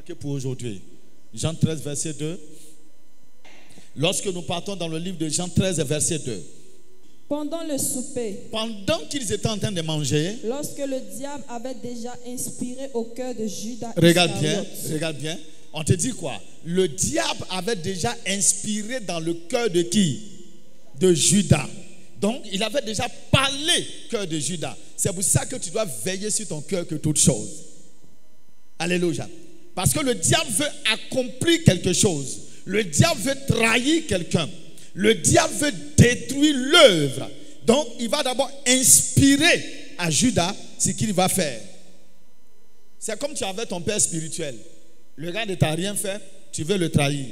marqué pour aujourd'hui. Jean 13, verset 2. Lorsque nous partons dans le livre de Jean 13, verset 2. Pendant le souper, Pendant qu'ils étaient en train de manger, lorsque le diable avait déjà inspiré au cœur de Judas regarde bien, Iscariote. regarde bien. On te dit quoi? Le diable avait déjà inspiré dans le cœur de qui? De Judas. Donc, il avait déjà parlé au cœur de Judas. C'est pour ça que tu dois veiller sur ton cœur que toute chose. Alléluia. Parce que le diable veut accomplir quelque chose. Le diable veut trahir quelqu'un. Le diable veut détruire l'œuvre. Donc, il va d'abord inspirer à Judas ce qu'il va faire. C'est comme tu avais ton père spirituel. Le gars ne t'a rien fait, tu veux le trahir.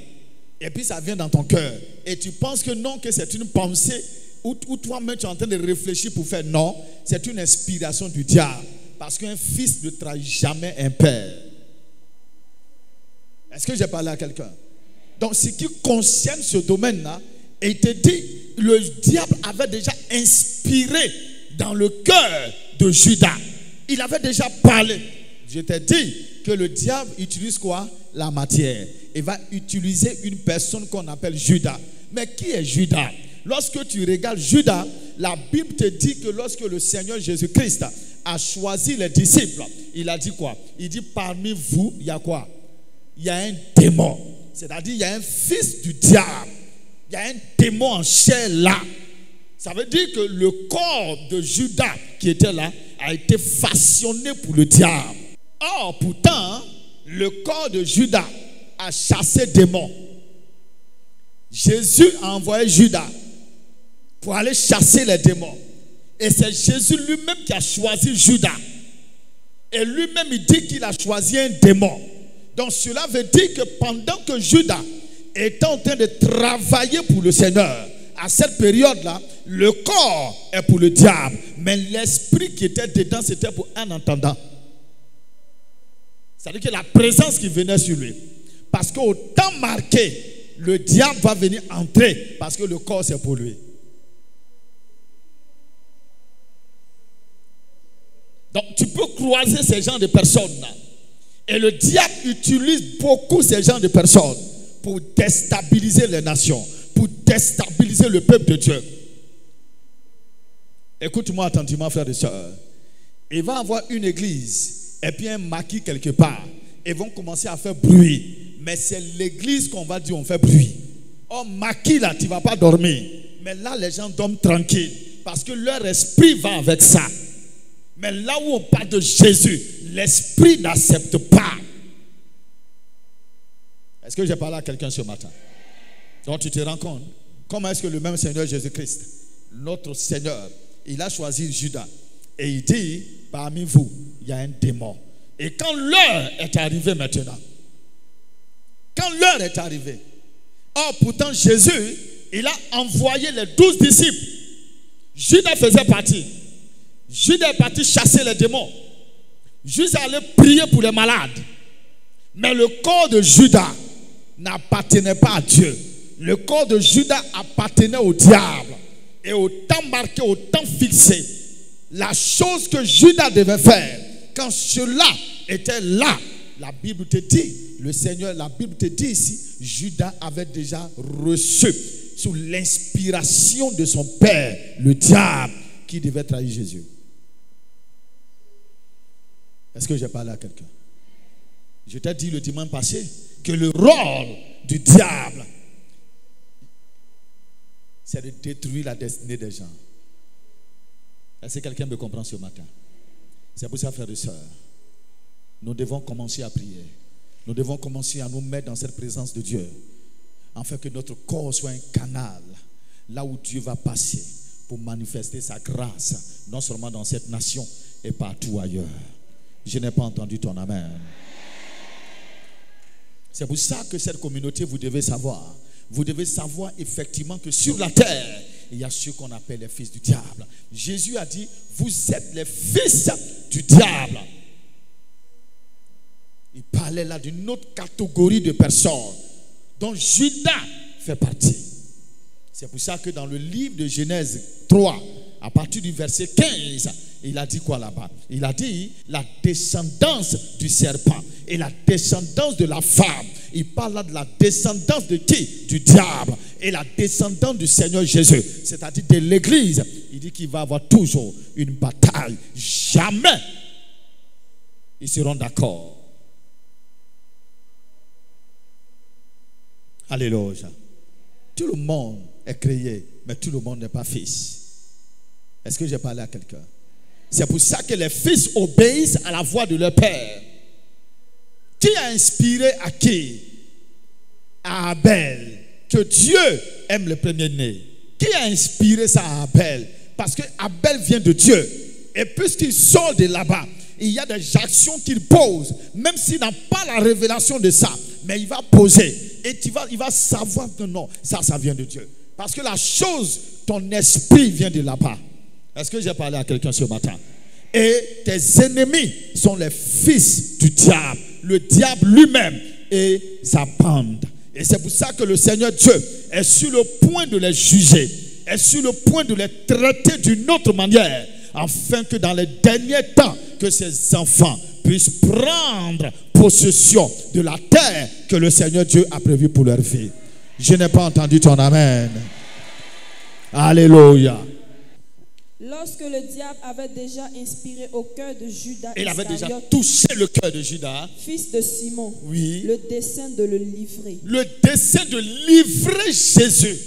Et puis ça vient dans ton cœur. Et tu penses que non, que c'est une pensée où toi-même tu es en train de réfléchir pour faire. Non, c'est une inspiration du diable. Parce qu'un fils ne trahit jamais un père. Est-ce que j'ai parlé à quelqu'un? Donc, ce qui concerne ce domaine-là, et il te dit, le diable avait déjà inspiré dans le cœur de Judas. Il avait déjà parlé. Je t'ai dit que le diable utilise quoi? La matière. Il va utiliser une personne qu'on appelle Judas. Mais qui est Judas? Lorsque tu regardes Judas, la Bible te dit que lorsque le Seigneur Jésus-Christ a choisi les disciples, il a dit quoi? Il dit parmi vous, il y a quoi? Il y a un démon. C'est-à-dire, il y a un fils du diable. Il y a un démon en chair là. Ça veut dire que le corps de Judas qui était là a été façonné pour le diable. Or, pourtant, le corps de Judas a chassé démons. Jésus a envoyé Judas pour aller chasser les démons. Et c'est Jésus lui-même qui a choisi Judas. Et lui-même, il dit qu'il a choisi un démon. Donc cela veut dire que pendant que Judas était en train de travailler pour le Seigneur, à cette période-là, le corps est pour le diable. Mais l'esprit qui était dedans, c'était pour un entendant. C'est-à-dire que la présence qui venait sur lui. Parce qu'au temps marqué, le diable va venir entrer. Parce que le corps, c'est pour lui. Donc tu peux croiser ces gens de personnes-là. Et le diable utilise beaucoup ces gens de personnes pour déstabiliser les nations, pour déstabiliser le peuple de Dieu. Écoute-moi attentivement, frères et sœurs. Il va y avoir une église et puis un maquis quelque part. Ils vont commencer à faire bruit. Mais c'est l'église qu'on va dire on fait bruit. Oh, maquis là, tu ne vas pas dormir. Mais là, les gens dorment tranquilles. Parce que leur esprit va avec ça. Mais là où on parle de Jésus, l'esprit n'accepte pas. Est-ce que j'ai parlé à quelqu'un ce matin? Donc tu te rends compte, comment est-ce que le même Seigneur Jésus-Christ, notre Seigneur, il a choisi Judas. Et il dit, parmi vous, il y a un démon. Et quand l'heure est arrivée maintenant, quand l'heure est arrivée, or pourtant Jésus, il a envoyé les 12 disciples. Judas faisait partie. Judas est parti chasser les démons. Judas allait prier pour les malades. Mais le corps de Judas n'appartenait pas à Dieu. Le corps de Judas appartenait au diable. Et au temps marqué, au temps fixé, la chose que Judas devait faire, quand cela était là, la Bible te dit, le Seigneur, la Bible te dit ici, Judas avait déjà reçu, sous l'inspiration de son père, le diable, qui devait trahir Jésus. Est-ce que j'ai parlé à quelqu'un? Je t'ai dit le dimanche passé que le rôle du diable, c'est de détruire la destinée des gens. Est-ce que quelqu'un me comprend ce matin? C'est pour ça, frères et sœurs, nous devons commencer à prier. Nous devons commencer à nous mettre dans cette présence de Dieu, afin que notre corps soit un canal, là où Dieu va passer pour manifester sa grâce, non seulement dans cette nation, et partout ailleurs. Je n'ai pas entendu ton amen. C'est pour ça que cette communauté, vous devez savoir. Vous devez savoir effectivement que sur la terre, il y a ceux qu'on appelle les fils du diable. Jésus a dit, vous êtes les fils du diable. Il parlait là d'une autre catégorie de personnes dont Judas fait partie. C'est pour ça que dans le livre de Genèse 3, à partir du verset 15, il a dit quoi là-bas? Il a dit la descendance du serpent. Et la descendance de la femme, il parle là de la descendance de qui? Du diable. Et la descendance du Seigneur Jésus, c'est-à-dire de l'église. Il dit qu'il va avoir toujours une bataille. Jamais ils seront d'accord. Alléluia. Tout le monde est créé, mais tout le monde n'est pas fils. Est-ce que j'ai parlé à quelqu'un? C'est pour ça que les fils obéissent à la voix de leur père. Qui a inspiré à qui? À Abel. Que Dieu aime le premier-né. Qui a inspiré ça à Abel? Parce que Abel vient de Dieu. Et puisqu'il sort de là-bas, il y a des actions qu'il pose. Même s'il n'a pas la révélation de ça, mais il va poser. Et il va savoir que non, ça vient de Dieu. Parce que la chose, ton esprit vient de là-bas. Est-ce que j'ai parlé à quelqu'un ce matin? Et tes ennemis sont les fils du diable. Le diable lui-même et sa bande. Et c'est pour ça que le Seigneur Dieu est sur le point de les juger. Est sur le point de les traiter d'une autre manière. Afin que dans les derniers temps, que ces enfants puissent prendre possession de la terre que le Seigneur Dieu a prévue pour leur vie. Je n'ai pas entendu ton amen. Alléluia. Lorsque le diable avait déjà inspiré au cœur de Judas, il avait déjà touché le cœur de Judas, fils de Simon, oui, le dessein de le livrer. Le dessein de livrer Jésus.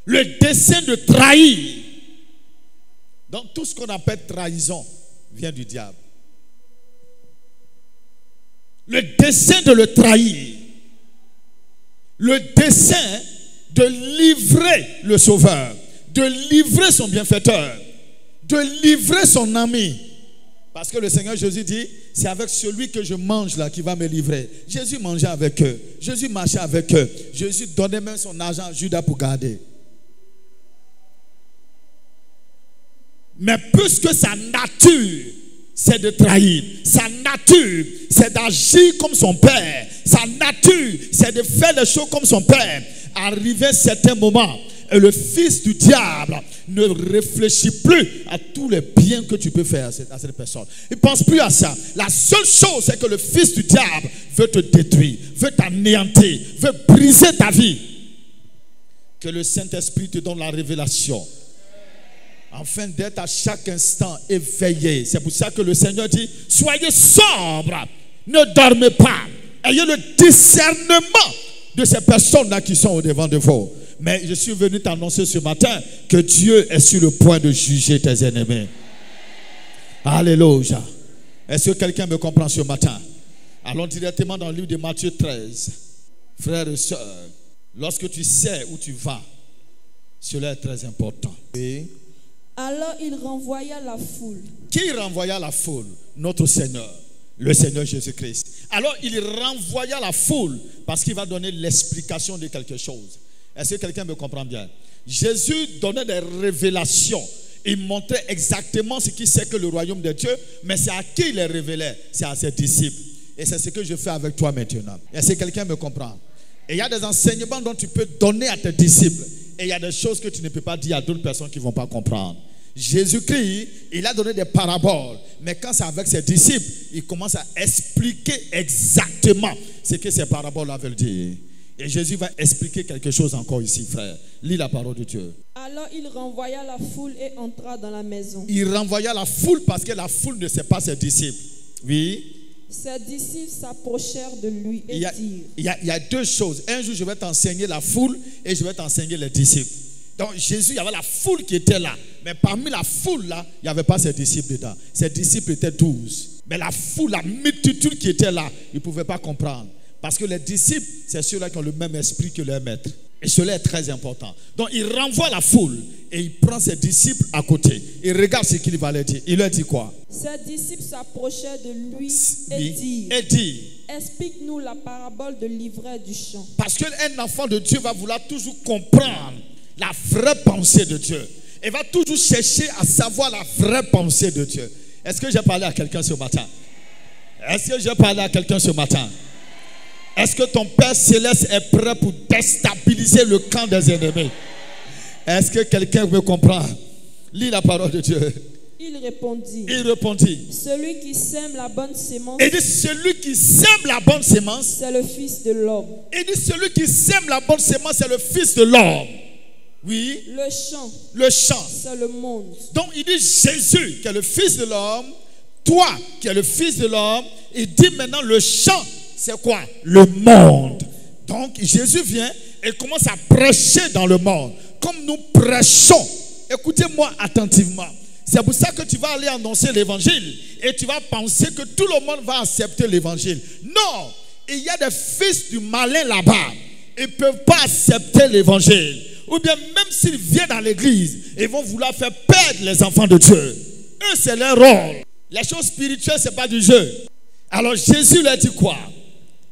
Le dessein de trahir. Donc tout ce qu'on appelle trahison vient du diable. Le dessein de le trahir. Le dessein de livrer le Sauveur, de livrer son bienfaiteur, de livrer son ami. Parce que le Seigneur Jésus dit, c'est avec celui que je mange là qui va me livrer. Jésus mangeait avec eux, Jésus marchait avec eux, Jésus donnait même son argent à Judas pour garder. Mais puisque sa nature, c'est de trahir. Sa nature, c'est d'agir comme son père. Sa nature, c'est de faire les choses comme son père. Arrivé à certains moments, et le fils du diable ne réfléchit plus à tous les biens que tu peux faire à cette personne. Il ne pense plus à ça. La seule chose, c'est que le fils du diable veut te détruire, veut t'anéantir, veut briser ta vie. Que le Saint-Esprit te donne la révélation. Afin d'être à chaque instant éveillé. C'est pour ça que le Seigneur dit, soyez sobres, ne dormez pas. Ayez le discernement de ces personnes-là qui sont au-devant de vous. Mais je suis venu t'annoncer ce matin que Dieu est sur le point de juger tes ennemis. Alléluia. Est-ce que quelqu'un me comprend ce matin? Allons directement dans le livre de Matthieu 13. Frères et sœurs, lorsque tu sais où tu vas, cela est très important. Et alors il renvoya la foule. Qui renvoya la foule? Notre Seigneur, le Seigneur Jésus-Christ. Alors il renvoya la foule parce qu'il va donner l'explication de quelque chose. Est-ce que quelqu'un me comprend bien? Jésus donnait des révélations. Il montrait exactement ce qui c'est que le royaume de Dieu, mais c'est à qui il les révélait? C'est à ses disciples. Et c'est ce que je fais avec toi maintenant. Est-ce que quelqu'un me comprend? Et il y a des enseignements dont tu peux donner à tes disciples. Et il y a des choses que tu ne peux pas dire à d'autres personnes qui ne vont pas comprendre. Jésus-Christ, il a donné des paraboles. Mais quand c'est avec ses disciples, il commence à expliquer exactement ce que ces paraboles veulent dire. Et Jésus va expliquer quelque chose encore ici, frère. Lis la parole de Dieu. Alors il renvoya la foule et entra dans la maison. Il renvoya la foule parce que la foule ne sait pas ses disciples. Oui. Ses disciples s'approchèrent de lui et dirent. Il y a deux choses. Un jour, je vais t'enseigner la foule et je vais t'enseigner les disciples. Donc Jésus, il y avait la foule qui était là. Mais parmi la foule là, il n'y avait pas ses disciples dedans. Ses disciples étaient 12. Mais la foule, la multitude qui était là, ils ne pouvaient pas comprendre. Parce que les disciples, c'est ceux-là qui ont le même esprit que leur maître. Et cela est très important. Donc il renvoie la foule et il prend ses disciples à côté. Il regarde ce qu'il va leur dire. Il leur dit quoi? Ses disciples s'approchaient de lui et dit, explique-nous la parabole de l'ivraie du champ. Parce qu'un enfant de Dieu va vouloir toujours comprendre la vraie pensée de Dieu. Il va toujours chercher à savoir la vraie pensée de Dieu. Est-ce que j'ai parlé à quelqu'un ce matin? Est-ce que j'ai parlé à quelqu'un ce matin? Est-ce que ton Père Céleste est prêt pour déstabiliser le camp des ennemis? Est-ce que quelqu'un me comprend? Lis la parole de Dieu. Il répondit, celui qui sème la bonne sémence, il dit, celui qui sème la bonne sémence, c'est le Fils de l'homme. Il dit, celui qui sème la bonne sémence, c'est le Fils de l'homme. Oui. Le champ, c'est le monde. Donc il dit, Jésus qui est le Fils de l'homme, toi qui es le Fils de l'homme, il dit maintenant le champ, c'est quoi? Le monde. Donc Jésus vient et commence à prêcher dans le monde. Comme nous prêchons, écoutez-moi attentivement. C'est pour ça que tu vas aller annoncer l'évangile et tu vas penser que tout le monde va accepter l'évangile. Non, il y a des fils du malin là-bas. Ils ne peuvent pas accepter l'évangile. Ou bien même s'ils viennent dans l'église, ils vont vouloir faire perdre les enfants de Dieu. Eux, c'est leur rôle. Les choses spirituelles, ce n'est pas du jeu. Alors Jésus lui a dit quoi?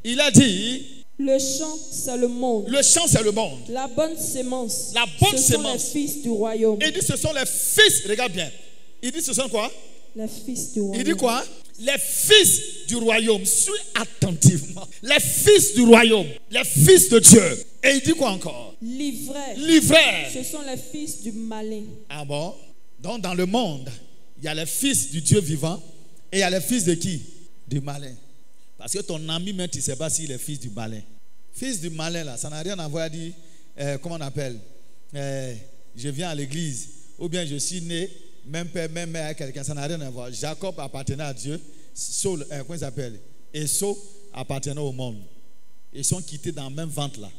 Il a dit, le champ, c'est le monde. Le champ, c'est le monde. La bonne sémence. La bonne ce sémence. sont les fils du royaume. Il dit ce sont les fils. Regarde bien. Il dit ce sont quoi? Les fils du royaume. Il dit quoi? Les fils du royaume. Suis attentivement. Les fils du royaume. Les fils de Dieu. Et il dit quoi encore? Livrés. Ce sont les fils du malin. Ah bon? Donc dans le monde, il y a les fils du Dieu vivant. Et il y a les fils de qui? Du malin. Parce que ton ami, même tu ne sais pas s'il est fils du malin. Fils du malin, là, ça n'a rien à voir à dire, comment on appelle, je viens à l'église, ou bien je suis né, même père, même mère avec quelqu'un, ça n'a rien à voir. Jacob appartenait à Dieu, Saul, comment il s'appelle? Esau appartenait au monde. Ils sont quittés dans le même ventre là.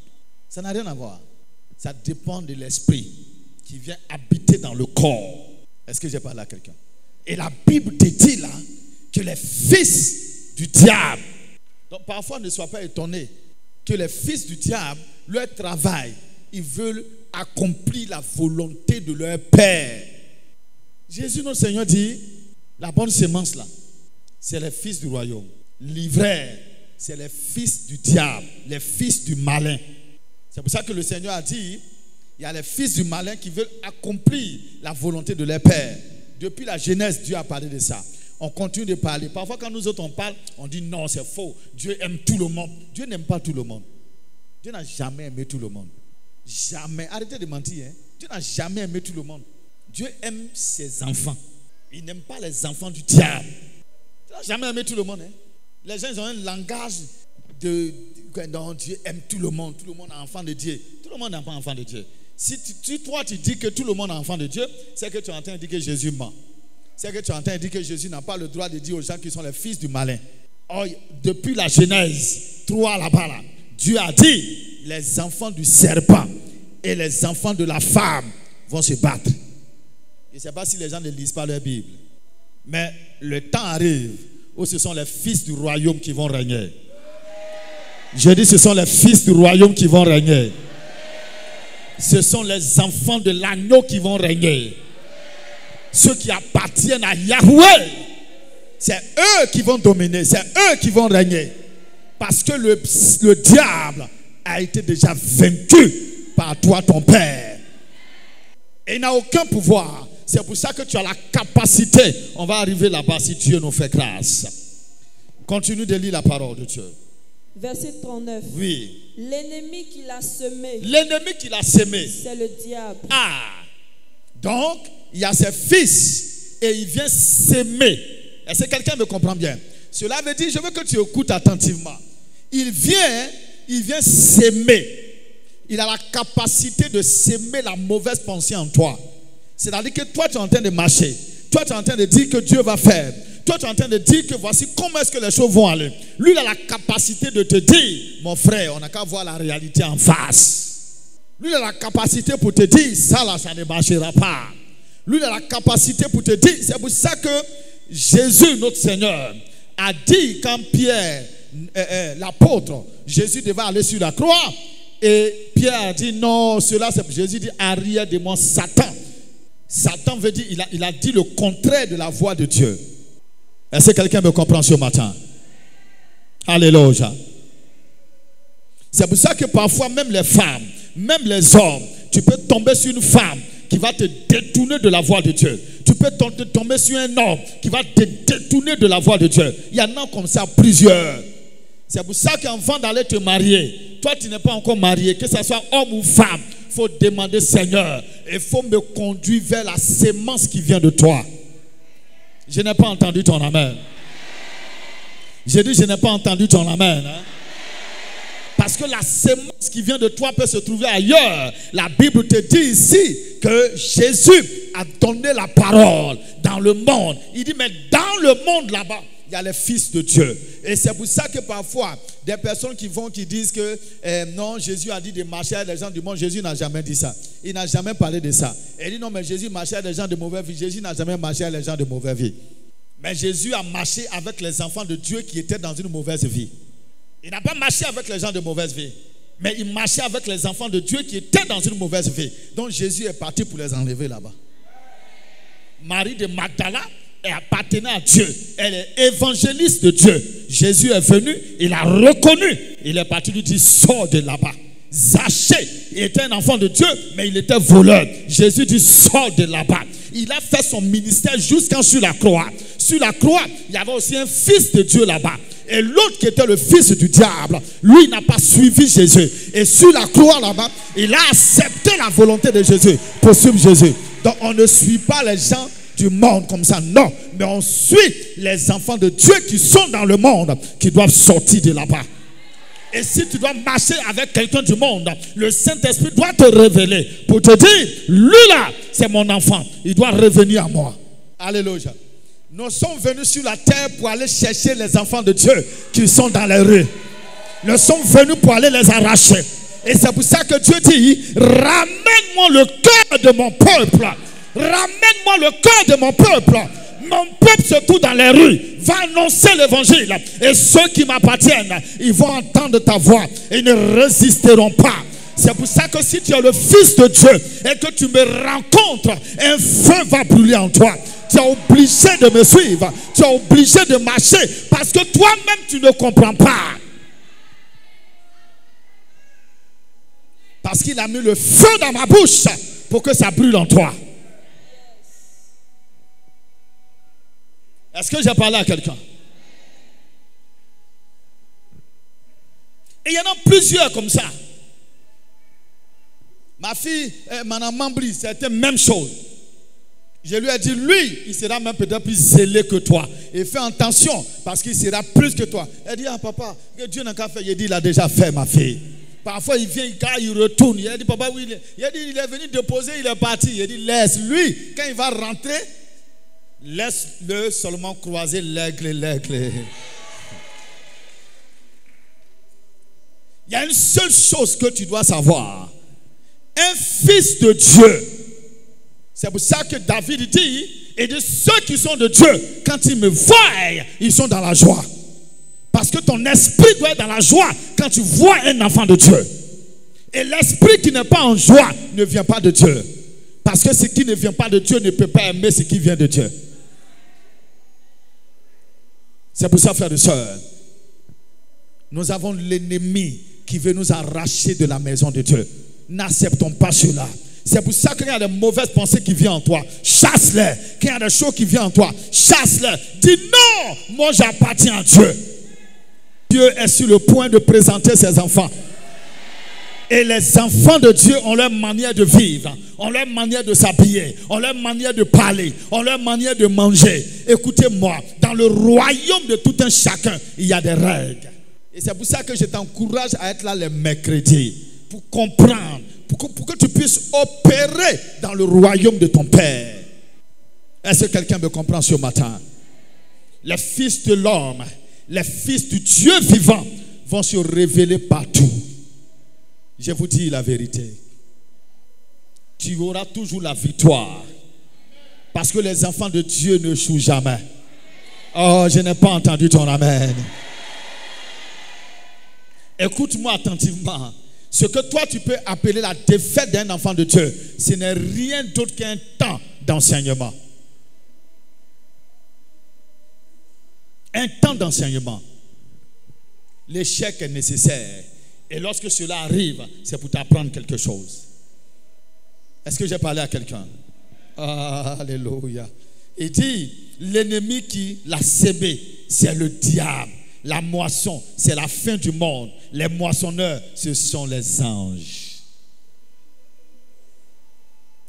Ça n'a rien à voir. Ça dépend de l'esprit qui vient habiter dans le corps. Est-ce que j'ai parlé à quelqu'un? Et la Bible te dit là que les fils du diable. Donc parfois ne sois pas étonné que les fils du diable, leur travail, ils veulent accomplir la volonté de leur père. Jésus notre Seigneur dit, la bonne sémence là, c'est les fils du royaume. Livrés, c'est les fils du diable, les fils du malin. C'est pour ça que le Seigneur a dit, il y a les fils du malin qui veulent accomplir la volonté de leur père. Depuis la Genèse, Dieu a parlé de ça. On continue de parler. Parfois, quand nous autres on parle, on dit non, c'est faux. Dieu aime tout le monde. Dieu n'aime pas tout le monde. Dieu n'a jamais aimé tout le monde. Jamais. Arrêtez de mentir. Hein? Dieu n'a jamais aimé tout le monde. Dieu aime ses enfants. Il n'aime pas les enfants du diable. Dieu n'a jamais aimé tout le monde. Hein? Les gens ils ont un langage de non, Dieu aime tout le monde. Tout le monde est enfant de Dieu. Tout le monde n'est pas enfant de Dieu. Si toi tu dis que tout le monde est enfant de Dieu, c'est que tu es en train de dire que Jésus ment. C'est que tu es en train de dire que Jésus n'a pas le droit de dire aux gens qui sont les fils du malin. Or, depuis la Genèse 3 là-bas, là, Dieu a dit, les enfants du serpent et les enfants de la femme vont se battre. Je ne sais pas si les gens ne lisent pas leur Bible. Mais le temps arrive où ce sont les fils du royaume qui vont régner. Je dis, ce sont les fils du royaume qui vont régner. Ce sont les enfants de l'agneau qui vont régner. Ceux qui appartiennent à Yahweh, c'est eux qui vont dominer, c'est eux qui vont régner. Parce que le diable a été déjà vaincu par toi, ton père. Et il n'a aucun pouvoir. C'est pour ça que tu as la capacité. On va arriver là-bas si Dieu nous fait grâce. Continue de lire la parole de Dieu. Verset 39. Oui. L'ennemi qui l'a semé. L'ennemi qui l'a semé. C'est le diable. Ah. Donc, il y a ses fils et il vient s'aimer. Est-ce que quelqu'un me comprend bien? Cela veut dire, je veux que tu écoutes attentivement. Il vient s'aimer. Il a la capacité de s'aimer la mauvaise pensée en toi. C'est-à-dire que toi, tu es en train de marcher. Toi, tu es en train de dire que Dieu va faire. Toi, tu es en train de dire que voici comment est-ce que les choses vont aller. Lui, il a la capacité de te dire, mon frère, on n'a qu'à voir la réalité en face. Lui, il a la capacité pour te dire, ça là, ça ne marchera pas. Lui, il a la capacité pour te dire, c'est pour ça que Jésus, notre Seigneur, a dit quand Pierre, l'apôtre, Jésus devait aller sur la croix. Et Pierre a dit, non, cela c'est... Jésus dit, arrière de moi, Satan. Satan veut dire, il a dit le contraire de la voix de Dieu. Est-ce que quelqu'un me comprend ce matin? Alléluia. C'est pour ça que parfois, même les femmes, même les hommes, tu peux tomber sur une femme qui va te détourner de la voix de Dieu. Tu peux tomber sur un homme qui va te détourner de la voix de Dieu. Il y en a comme ça plusieurs. C'est pour ça qu'avant d'aller te marier, toi tu n'es pas encore marié, que ce soit homme ou femme, il faut demander, Seigneur, il faut me conduire vers la sémence qui vient de toi. Je n'ai pas entendu ton amen. J'ai dit, je n'ai pas entendu ton amen. Hein? Parce que la sémence qui vient de toi peut se trouver ailleurs. La Bible te dit ici que Jésus a donné la parole dans le monde. Il dit, mais dans le monde là-bas, il y a les fils de Dieu. Et c'est pour ça que parfois, des personnes qui disent que non, Jésus a dit de marcher avec les gens du monde. Jésus n'a jamais dit ça. Il n'a jamais parlé de ça. Il dit non, mais Jésus marchait avec les gens de mauvaise vie. Jésus n'a jamais marché avec les gens de mauvaise vie. Mais Jésus a marché avec les enfants de Dieu qui étaient dans une mauvaise vie. Il n'a pas marché avec les gens de mauvaise vie. Mais il marchait avec les enfants de Dieu qui étaient dans une mauvaise vie. Donc Jésus est parti pour les enlever là-bas. Marie de Magdala, elle appartenait à Dieu. Elle est évangéliste de Dieu. Jésus est venu, il a reconnu. Il est parti lui dire, sors de là-bas. Zachée, il était un enfant de Dieu, mais il était voleur. Jésus dit, sors de là-bas. Il a fait son ministère jusqu'en sur la croix. Sur la croix, il y avait aussi un fils de Dieu là-bas. Et l'autre qui était le fils du diable, lui n'a pas suivi Jésus. Et sur la croix là-bas, il a accepté la volonté de Jésus pour suivre Jésus. Donc on ne suit pas les gens du monde comme ça, non. Mais on suit les enfants de Dieu qui sont dans le monde, qui doivent sortir de là-bas. Et si tu dois marcher avec quelqu'un du monde, le Saint-Esprit doit te révéler pour te dire, lui là, c'est mon enfant. Il doit revenir à moi. Alléluia. Nous sommes venus sur la terre pour aller chercher les enfants de Dieu qui sont dans les rues. Nous sommes venus pour aller les arracher. Et c'est pour ça que Dieu dit, ramène-moi le cœur de mon peuple. Ramène-moi le cœur de mon peuple. Mon peuple se trouve dans les rues, va annoncer l'évangile. Et ceux qui m'appartiennent, ils vont entendre ta voix. Et ils ne résisteront pas. C'est pour ça que si tu es le fils de Dieu et que tu me rencontres, un feu va brûler en toi. Tu es obligé de me suivre. Tu es obligé de marcher parce que toi-même tu ne comprends pas. Parce qu'il a mis le feu dans ma bouche pour que ça brûle en toi. Est-ce que j'ai parlé à quelqu'un? Et il y en a plusieurs comme ça. Ma fille, Madame Mambri, c'était la même chose. Je lui ai dit, lui, il sera même peut-être plus zélé que toi. Et fais attention, parce qu'il sera plus que toi. Elle dit, ah papa, que Dieu n'a qu'à faire. Il dit, il a déjà fait, ma fille. Parfois, il vient, quand il retourne, il a dit, papa, oui, il a dit, il est venu déposer, il est parti. Il a dit, laisse. Lui, quand il va rentrer, laisse-le seulement croiser l'aigle. Il y a une seule chose que tu dois savoir. Un fils de Dieu. C'est pour ça que David dit, et de ceux qui sont de Dieu, quand ils me voient, ils sont dans la joie. Parce que ton esprit doit être dans la joie quand tu vois un enfant de Dieu. Et l'esprit qui n'est pas en joie ne vient pas de Dieu. Parce que ce qui ne vient pas de Dieu ne peut pas aimer ce qui vient de Dieu. C'est pour ça, frères et sœurs, nous avons l'ennemi qui veut nous arracher de la maison de Dieu. N'acceptons pas cela. C'est pour ça qu'il y a des mauvaises pensées qui viennent en toi. Chasse-les. Qu'il y a des choses qui viennent en toi. Chasse-les. Dis non, moi j'appartiens à Dieu. Dieu est sur le point de présenter ses enfants. Et les enfants de Dieu ont leur manière de vivre, ont leur manière de s'habiller, ont leur manière de parler, ont leur manière de manger. Écoutez-moi, dans le royaume de tout un chacun, il y a des règles. Et c'est pour ça que je t'encourage à être là les mercredis, pour comprendre, pour que tu puisses opérer dans le royaume de ton Père. Est-ce que quelqu'un me comprend ce matin? Les fils de l'homme, les fils du Dieu vivant vont se révéler partout. Je vous dis la vérité. Tu auras toujours la victoire. Parce que les enfants de Dieu ne jouent jamais. Oh, je n'ai pas entendu ton amen. Écoute-moi attentivement. Ce que toi tu peux appeler la défaite d'un enfant de Dieu, ce n'est rien d'autre qu'un temps d'enseignement. Un temps d'enseignement. L'échec est nécessaire. Et lorsque cela arrive, c'est pour t'apprendre quelque chose. Est-ce que j'ai parlé à quelqu'un? Alléluia. Il dit, l'ennemi qui l'a sémé, c'est le diable. La moisson, c'est la fin du monde. Les moissonneurs, ce sont les anges.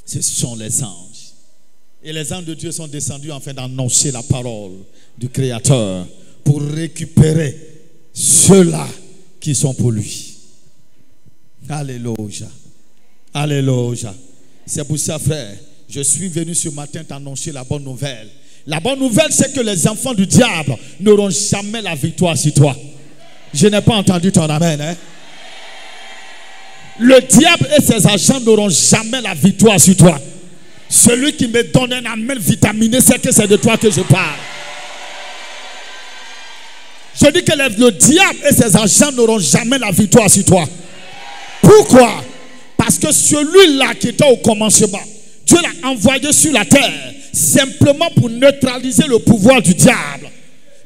Ce sont les anges. Et les anges de Dieu sont descendus afin d'annoncer la parole du Créateur pour récupérer ceux-là qui sont pour lui. Alléluia. Alléluia. C'est pour ça, frère, je suis venu ce matin t'annoncer la bonne nouvelle. La bonne nouvelle, c'est que les enfants du diable n'auront jamais la victoire sur toi. Je n'ai pas entendu ton amen. Hein? Le diable et ses agents n'auront jamais la victoire sur toi. Celui qui me donne un amen vitaminé, c'est que c'est de toi que je parle. Je dis que le diable et ses agents n'auront jamais la victoire sur toi. Pourquoi? Parce que celui-là qui était au commencement, Dieu l'a envoyé sur la terre simplement pour neutraliser le pouvoir du diable.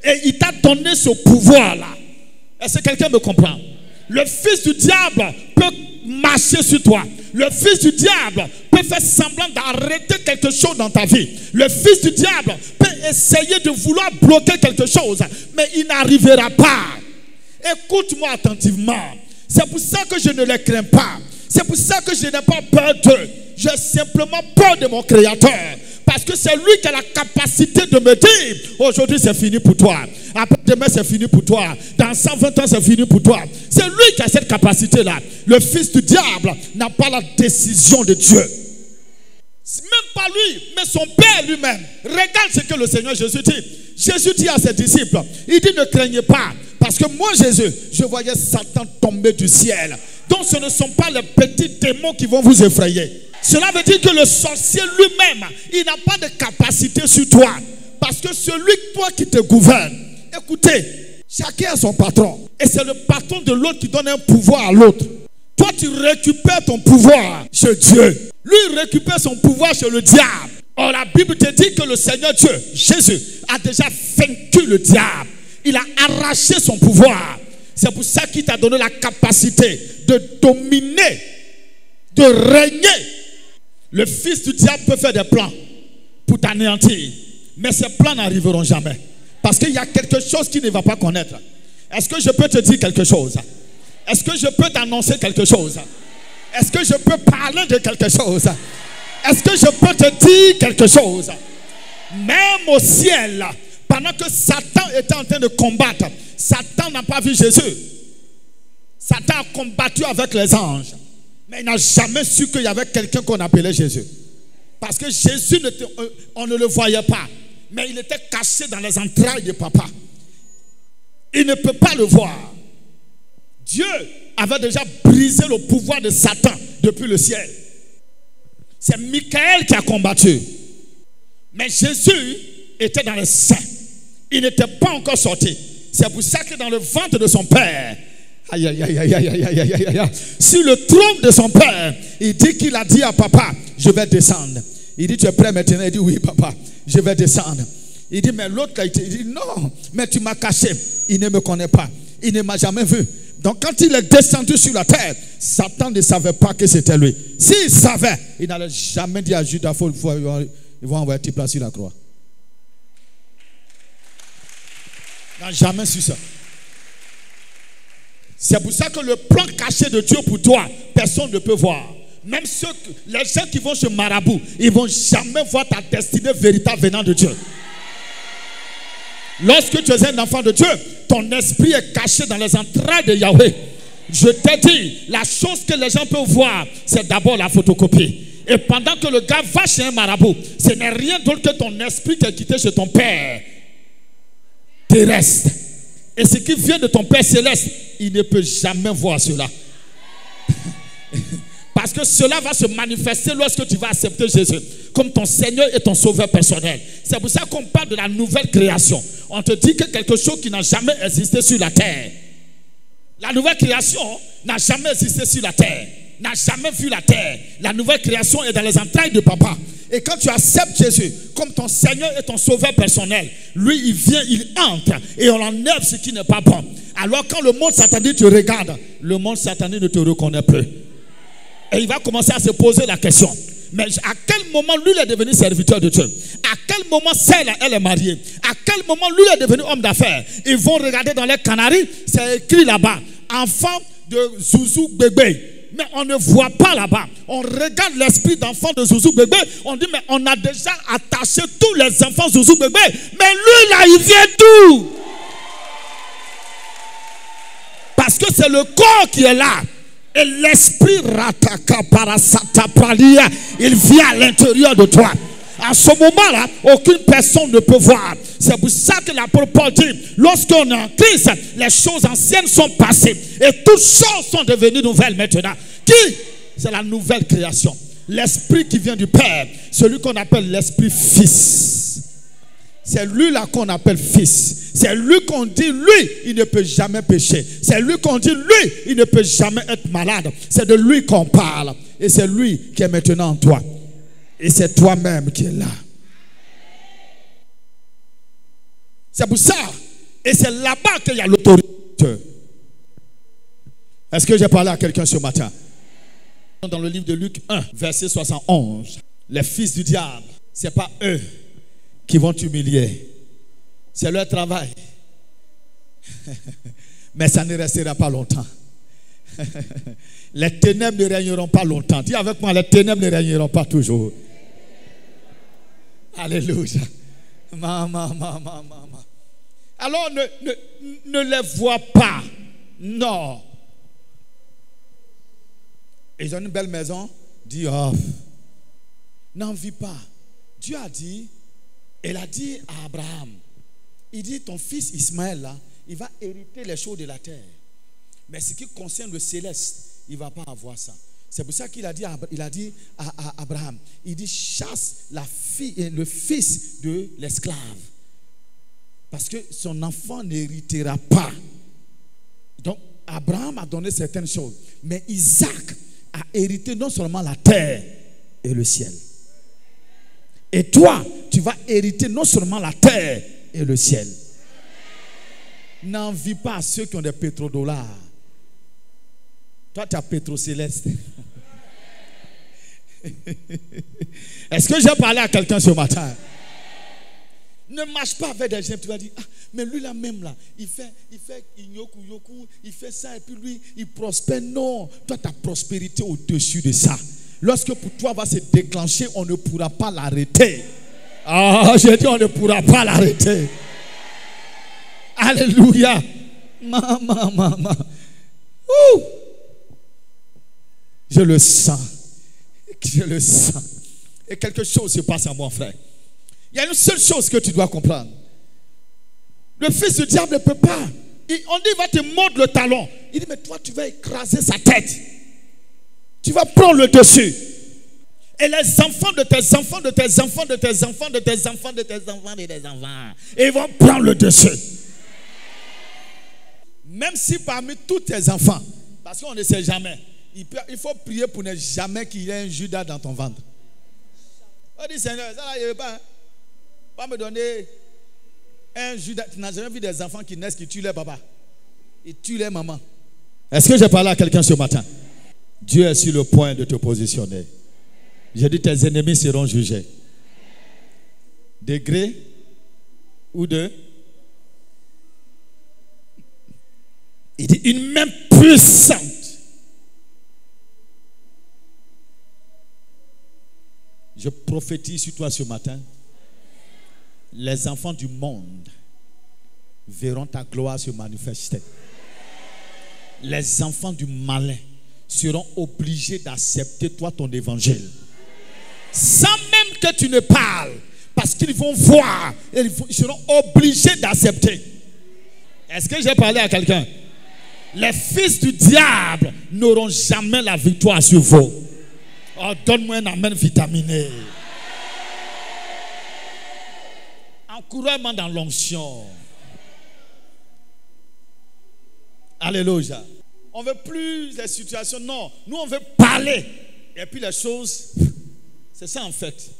Et il t'a donné ce pouvoir-là. Est-ce que quelqu'un me comprend? Le fils du diable peut marcher sur toi. Le fils du diable peut faire semblant d'arrêter quelque chose dans ta vie. Le fils du diable peut essayer de vouloir bloquer quelque chose, mais il n'arrivera pas. Écoute-moi attentivement. C'est pour ça que je ne les crains pas. C'est pour ça que je n'ai pas peur d'eux. J'ai simplement peur de mon Créateur. Parce que c'est lui qui a la capacité de me dire, aujourd'hui c'est fini pour toi. Après-demain c'est fini pour toi. Dans 120 ans c'est fini pour toi. C'est lui qui a cette capacité-là. Le fils du diable n'a pas la décision de Dieu. Même pas lui, mais son Père lui-même. Regarde ce que le Seigneur Jésus dit. Jésus dit à ses disciples, il dit ne craignez pas. Parce que moi Jésus, je voyais Satan tomber du ciel. Donc ce ne sont pas les petits démons qui vont vous effrayer. Cela veut dire que le sorcier lui-même, il n'a pas de capacité sur toi. Parce que celui toi qui te gouverne, écoutez, chacun a son patron. Et c'est le patron de l'autre qui donne un pouvoir à l'autre. Toi tu récupères ton pouvoir chez Dieu. Lui il récupère son pouvoir chez le diable. Or la Bible te dit que le Seigneur Dieu, Jésus, a déjà vaincu le diable. Il a arraché son pouvoir. C'est pour ça qu'il t'a donné la capacité de dominer, de régner. Le fils du diable peut faire des plans pour t'anéantir. Mais ces plans n'arriveront jamais. Parce qu'il y a quelque chose qu'il ne va pas connaître. Est-ce que je peux te dire quelque chose? Est-ce que je peux t'annoncer quelque chose? Est-ce que je peux parler de quelque chose? Est-ce que je peux te dire quelque chose? Même au ciel, pendant que Satan était en train de combattre, Satan n'a pas vu Jésus. Satan a combattu avec les anges. Mais il n'a jamais su qu'il y avait quelqu'un qu'on appelait Jésus. Parce que Jésus, on ne le voyait pas. Mais il était caché dans les entrailles de papa. Il ne peut pas le voir. Dieu avait déjà brisé le pouvoir de Satan depuis le ciel. C'est Michael qui a combattu. Mais Jésus était dans le sein. Il n'était pas encore sorti. C'est pour ça que dans le ventre de son père, aïe, aïe, aïe, aïe, aïe, aïe, aïe, aïe, aïe, sur le trône de son père, il dit qu'il a dit à papa, je vais descendre. Il dit, tu es prêt maintenant? Il dit, oui papa, je vais descendre. Il dit, mais l'autre, il dit, non, mais tu m'as caché. Il ne me connaît pas. Il ne m'a jamais vu. Donc quand il est descendu sur la terre, Satan ne savait pas que c'était lui. S'il savait, il n'allait jamais dire à Judas, ils vont envoyer tes places sur la croix. Il n'a jamais su ça. C'est pour ça que le plan caché de Dieu pour toi, personne ne peut voir. Même les gens qui vont chez Marabout, ils ne vont jamais voir ta destinée véritable venant de Dieu. Lorsque tu es un enfant de Dieu, ton esprit est caché dans les entrailles de Yahweh. Je t'ai dit, la chose que les gens peuvent voir, c'est d'abord la photocopie. Et pendant que le gars va chez un marabout, ce n'est rien d'autre que ton esprit qui est quitté chez ton Père terrestre. Et ce qui vient de ton Père céleste, il ne peut jamais voir cela. Parce que cela va se manifester lorsque tu vas accepter Jésus comme ton Seigneur et ton Sauveur personnel. C'est pour ça qu'on parle de la nouvelle création. On te dit que quelque chose qui n'a jamais existé sur la terre. La nouvelle création n'a jamais existé sur la terre. N'a jamais vu la terre. La nouvelle création est dans les entrailles de papa. Et quand tu acceptes Jésus comme ton Seigneur et ton Sauveur personnel, lui il vient, il entre et on enlève ce qui n'est pas bon. Alors quand le monde satanique te regarde, le monde satanique ne te reconnaît plus. Et il va commencer à se poser la question. Mais à quel moment lui est devenu serviteur de Dieu? À quel moment celle-là, elle est mariée? À quel moment lui est devenu homme d'affaires? Ils vont regarder dans les Canaries, c'est écrit là-bas, enfant de Zouzou Bébé. mais on ne voit pas là-bas. On regarde l'esprit d'enfant de Zouzou Bébé, on dit, mais on a déjà attaché tous les enfants Zouzou Bébé, mais lui là, il vient d'où? Parce que c'est le corps qui est là. Et l'esprit rataka parasata pralia, il vient à l'intérieur de toi. À ce moment-là, aucune personne ne peut voir. C'est pour ça que l'apôtre Paul dit, lorsqu'on est en Christ, les choses anciennes sont passées et toutes choses sont devenues nouvelles maintenant. Qui? C'est la nouvelle création. L'esprit qui vient du Père, celui qu'on appelle l'esprit fils. C'est lui là qu'on appelle fils. C'est lui qu'on dit, lui, il ne peut jamais pécher. C'est lui qu'on dit, lui, il ne peut jamais être malade. C'est de lui qu'on parle. Et c'est lui qui est maintenant en toi. Et c'est toi-même qui es là. C'est pour ça. Et c'est là-bas qu'il y a l'autorité. Est-ce que j'ai parlé à quelqu'un ce matin? Dans le livre de Luc 1, verset 71. Les fils du diable, ce n'est pas eux qui vont t'humilier. C'est leur travail. Mais ça ne restera pas longtemps. Les ténèbres ne régneront pas longtemps. Dis avec moi, les ténèbres ne régneront pas toujours. Alléluia. Alors ne les vois pas. Non. Ils ont une belle maison. Dis, oh, n'en vis pas. Dieu a dit, elle a dit à Abraham, il dit, ton fils Ismaël là, il va hériter les choses de la terre. Mais ce qui concerne le céleste, il ne va pas avoir ça. C'est pour ça qu'il a dit à Abraham, il dit, chasse le fils de l'esclave. Parce que son enfant n'héritera pas. Donc, Abraham a donné certaines choses. Mais Isaac a hérité non seulement la terre et le ciel. Et toi, tu vas hériter non seulement la terre et le ciel. N'envie pas ceux qui ont des pétrodollars. Toi, tu as pétrocéleste. Est-ce que j'ai parlé à quelqu'un ce matin? Ne marche pas avec des gens, tu vas dire, ah, mais lui là même là, il fait yoku, il fait ça et puis lui, il prospère. Non, toi, ta prospérité au-dessus de ça. Lorsque pour toi va se déclencher, on ne pourra pas l'arrêter. Ah, j'ai dit, on ne pourra pas l'arrêter. Alléluia. Maman. Je le sens. Je le sens. Et quelque chose se passe à moi, frère. Il y a une seule chose que tu dois comprendre. Le fils du diable ne peut pas. On dit, il va te mordre le talon. Il dit, mais toi, tu vas écraser sa tête. Tu vas prendre le dessus. Et les enfants de tes enfants, de tes enfants, de tes enfants, de tes enfants, de tes enfants, de tes enfants, ils vont prendre le dessus. Même si parmi tous tes enfants, parce qu'on ne sait jamais, il faut prier pour ne jamais qu'il y ait un Judas dans ton ventre. On dit, Seigneur, ça là, il ne veut pas. Pas me donner un Judas. Tu n'as jamais vu des enfants qui naissent, qui tuent leur papa. Ils tuent leur maman. Est-ce que j'ai parlé à quelqu'un ce matin? Dieu est sur le point de te positionner. J'ai dit, tes ennemis seront jugés. De gré ou de... Il dit, une main puissante. Je prophétise sur toi ce matin. Les enfants du monde verront ta gloire se manifester. Les enfants du malin seront obligés d'accepter toi ton évangile. Sans même que tu ne parles. Parce qu'ils vont voir. Et ils seront obligés d'accepter. Est-ce que j'ai parlé à quelqu'un? Les fils du diable n'auront jamais la victoire sur vous. Oh, donne-moi un amen vitaminé. Encouragement dans l'onction. Alléluia. On ne veut plus les situations. Non, nous on veut parler. Et puis les choses, c'est ça en fait.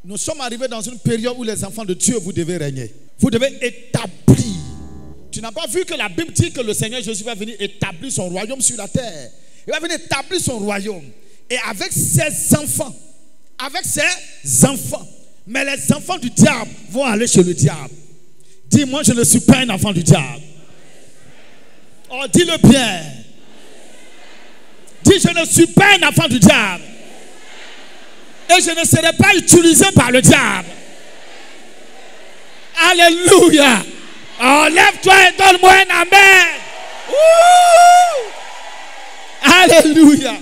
Nous sommes arrivés dans une période où les enfants de Dieu, vous devez régner. Vous devez établir. Tu n'as pas vu que la Bible dit que le Seigneur Jésus va venir établir son royaume sur la terre. Il va venir établir son royaume. Et avec ses enfants. Avec ses enfants. Mais les enfants du diable vont aller chez le diable. Dis-moi, je ne suis pas un enfant du diable. Oh, dis-le bien. Dis, je ne suis pas un enfant du diable. Et je ne serai pas utilisé par le diable. Alléluia. Oh, lève-toi et donne-moi un amen. Alléluia.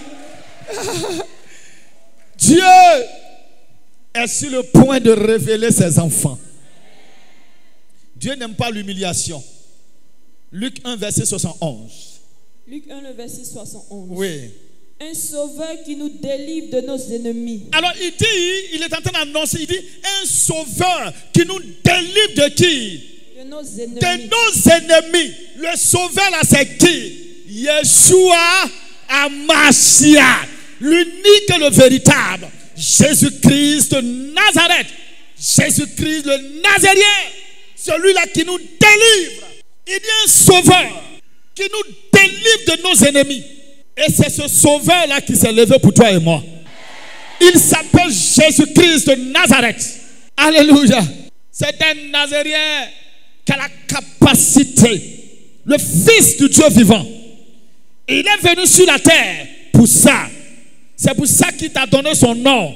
Dieu est sur le point de révéler ses enfants. Dieu n'aime pas l'humiliation. Luc 1, verset 71. Luc 1, le verset 71. Oui. Un sauveur qui nous délivre de nos ennemis. Alors il est en train d'annoncer, il dit un sauveur qui nous délivre de qui? De nos ennemis. De nos ennemis. Le sauveur là c'est qui? Yeshua HaMashiach. L'unique et le véritable. Jésus-Christ de Nazareth. Jésus-Christ le Nazarien. Celui-là qui nous délivre. Il dit un sauveur qui nous délivre de nos ennemis. Et c'est ce sauveur-là qui s'est levé pour toi et moi. Il s'appelle Jésus-Christ de Nazareth. Alléluia. C'est un Nazarien qui a la capacité. Le Fils du Dieu vivant. Il est venu sur la terre pour ça. C'est pour ça qu'il t'a donné son nom.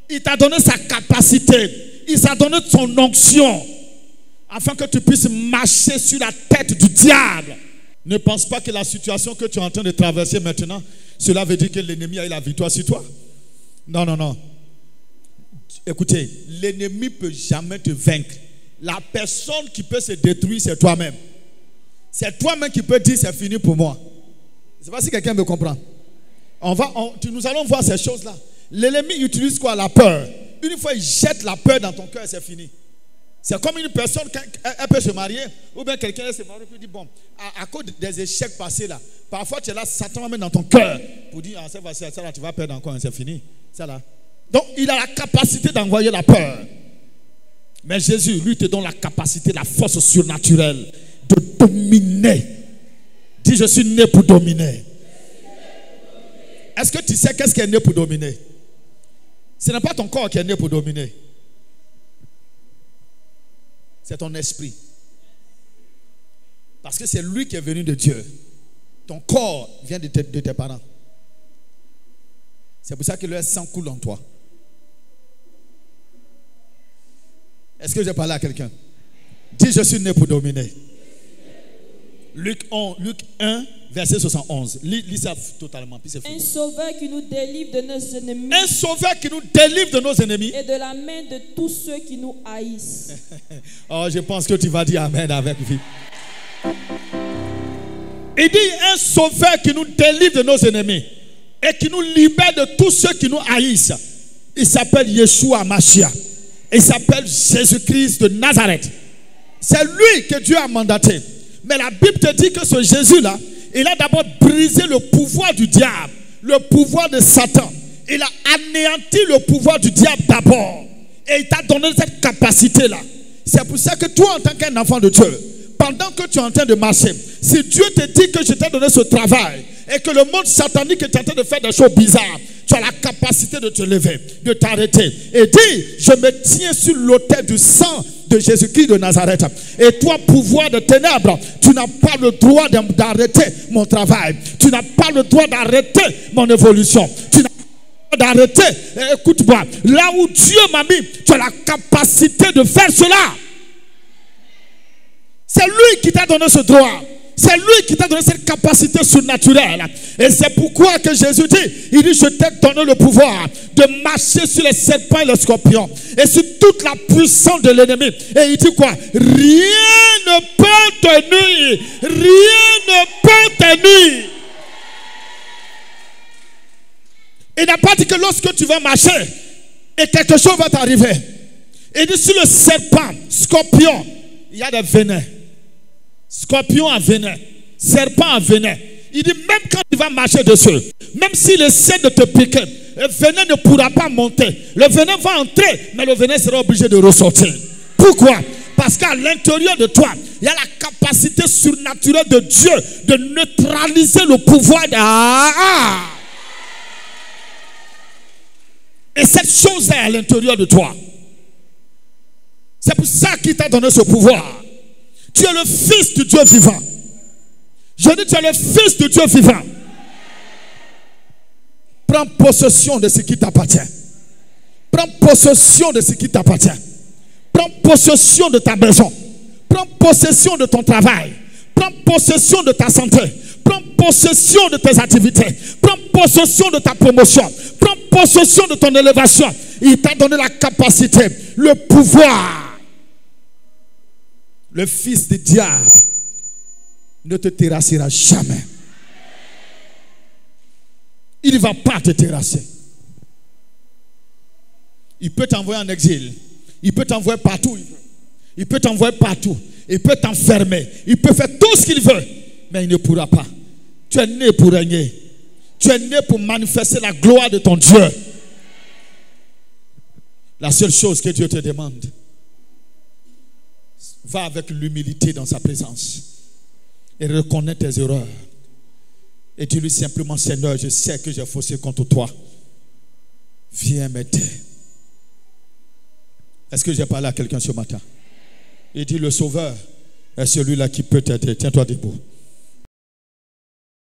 Il t'a donné sa capacité. Il t'a donné son onction. Afin que tu puisses marcher sur la tête du diable. Ne pense pas que la situation que tu es en train de traverser maintenant, cela veut dire que l'ennemi a eu la victoire sur toi. Non, non, non. Écoutez, l'ennemi ne peut jamais te vaincre. La personne qui peut se détruire, c'est toi-même. C'est toi-même qui peux dire c'est fini pour moi. Je ne sais pas si quelqu'un me comprend. Nous allons voir ces choses-là. L'ennemi utilise quoi? La peur. Une fois il jette la peur dans ton cœur, c'est fini. C'est comme une personne, elle peut se marier, ou bien quelqu'un se marie et dit, bon, à cause des échecs passés là, parfois tu es là, Satan va mettre dans ton cœur pour dire, ah, ça là, tu vas perdre encore, c'est fini. Ça là. Donc, il a la capacité d'envoyer la peur. Mais Jésus, lui, te donne la capacité, la force surnaturelle de dominer. Dis, je suis né pour dominer. Est-ce que tu sais qu'est-ce qui est né pour dominer? Ce n'est pas ton corps qui est né pour dominer. C'est ton esprit. Parce que c'est lui qui est venu de Dieu. Ton corps vient de tes parents. C'est pour ça que le sang coule en toi. Est-ce que j'ai parlé à quelqu'un? Dis, je suis né pour dominer. Luc 1, verset 71. Lis ça totalement. Puis c'est fini. Un sauveur qui nous délivre de nos ennemis. Un sauveur qui nous délivre de nos ennemis. Et de la main de tous ceux qui nous haïssent. Oh, je pense que tu vas dire amen avec vie. Il dit un sauveur qui nous délivre de nos ennemis. Et qui nous libère de tous ceux qui nous haïssent. Il s'appelle Yeshua HaMashiach. Il s'appelle Jésus-Christ de Nazareth. C'est lui que Dieu a mandaté. Mais la Bible te dit que ce Jésus-là, il a d'abord brisé le pouvoir du diable, le pouvoir de Satan. Il a anéanti le pouvoir du diable d'abord. Et il t'a donné cette capacité-là. C'est pour ça que toi, en tant qu'un enfant de Dieu, pendant que tu es en train de marcher, si Dieu te dit que je t'ai donné ce travail et que le monde satanique est en train de faire des choses bizarres, tu as la capacité de te lever, de t'arrêter et dire, je me tiens sur l'autel du sang de Jésus-Christ de Nazareth. Et toi, pouvoir de ténèbres, tu n'as pas le droit d'arrêter mon travail. Tu n'as pas le droit d'arrêter mon évolution. Tu n'as pas le droit d'arrêter. Écoute-moi, là où Dieu m'a mis, tu as la capacité de faire cela. C'est lui qui t'a donné ce droit. C'est lui qui t'a donné cette capacité surnaturelle. Et c'est pourquoi que Jésus dit, il dit, je t'ai donné le pouvoir de marcher sur les serpents et les scorpions. Et sur toute la puissance de l'ennemi. Et il dit quoi? Rien ne peut te nuire. Rien ne peut te nuire. Il n'a pas dit que lorsque tu vas marcher et quelque chose va t'arriver. Il dit sur le serpent, scorpion, il y a des venins. Scorpion à venin, serpent à venin. Il dit même quand tu vas marcher dessus, même s'il essaie de te piquer, le venin ne pourra pas monter. Le venin va entrer, mais le venin sera obligé de ressortir. Pourquoi? Parce qu'à l'intérieur de toi, il y a la capacité surnaturelle de Dieu de neutraliser le pouvoir de... Et cette chose est à l'intérieur de toi. C'est pour ça qu'il t'a donné ce pouvoir. Tu es le fils de Dieu vivant. Je dis, tu es le fils de Dieu vivant. Prends possession de ce qui t'appartient. Prends possession de ce qui t'appartient. Prends possession de ta maison. Prends possession de ton travail. Prends possession de ta santé. Prends possession de tes activités. Prends possession de ta promotion. Prends possession de ton élévation. Il t'a donné la capacité, le pouvoir. Le fils du diable ne te terrassera jamais. Il ne va pas te terrasser. Il peut t'envoyer en exil. Il peut t'envoyer partout. Il peut t'envoyer partout. Il peut t'enfermer. Il peut faire tout ce qu'il veut. Mais il ne pourra pas. Tu es né pour régner. Tu es né pour manifester la gloire de ton Dieu. La seule chose que Dieu te demande, va avec l'humilité dans sa présence et reconnais tes erreurs. Et dis-lui simplement, Seigneur, je sais que j'ai faussé contre toi. Viens m'aider. Est-ce que j'ai parlé à quelqu'un ce matin? Il dit, le Sauveur est celui-là qui peut t'aider. Tiens-toi debout.